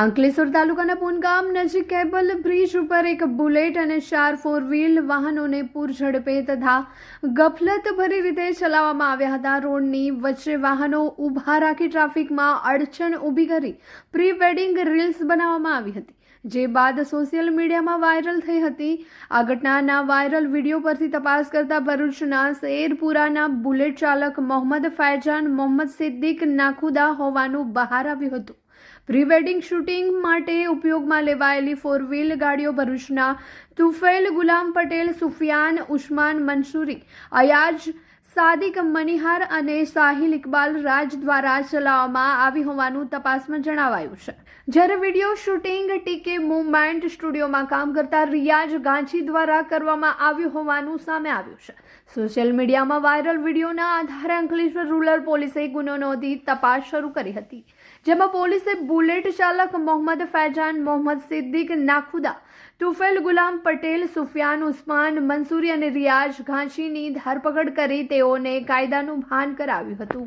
અંકલેશ્વર તાલુકાના પુનગામ નજીક cable bridge ઉપર એક બુલેટ અને 4 4 વ્હીલ વાહનોને પૂર ઝડપે તથા ગફલતભરી રીતે ચલાવવામાં આવ્યા હતા। રોડની વચ્ચે વાહનો ઊભા રાખી ટ્રાફિકમાં અડચણ ઊભી કરી પ્રી વેડિંગ રીલ્સ બનાવવામાં આવી હતી, જે બાદ સોશિયલ મીડિયામાં વાયરલ થઈ હતી। આ ઘટનાના વાયરલ વિડીયો પરથી તપાસ કરતા ભરૂચના શેરપુરાના બુલેટ ચાલક મોહમ્મદ ફૈજાન મોહમ્મદ સિદ્દીક નાખુદા હોવાનું બહાર આવ્યું હતું। પ્રી વેડિંગ શૂટિંગ માટે ઉપયોગમાં લેવાયેલી 4 વ્હીલ ગાડીઓ ભરૂચના તુફૈલ ગુલામ પટેલ, સુફિયાન ઉસ્માન મંસૂરી, અયાજ સાદિક મનિહાર અને સાહિલ ઇકબાલ રાજ દ્વારા ચલાવવામાં આવી હોવાનું તપાસમાં જણાવાયું છે। જ્યારે વિડીયો શૂટિંગ ટીકે મૂવમેન્ટ સ્ટુડિયોમાં કામ કરતા રિયાઝ ગાંચી દ્વારા કરવામાં આવ્યું હોવાનું સામે આવ્યું છે। સોશિયલ મીડિયામાં વાયરલ વિડીયોના આધારે અંકલેશ્વર રૂરલ પોલીસે ગુનો નોંધી તપાસ શરૂ કરી હતી, જેમાં પોલીસે બુલેટ ચાલક મોહમ્મદ ફૈજાન મોહમ્મદ સિદ્દીક નાખુદા, તુફૈલ ગુલામ પટેલ, સુફિયાન ઉસ્માન મંસૂરી અને રિયાઝ ઘાંચીની ધરપકડ કરી તેઓને કાયદાનું ભાન કરાવ્યું હતું।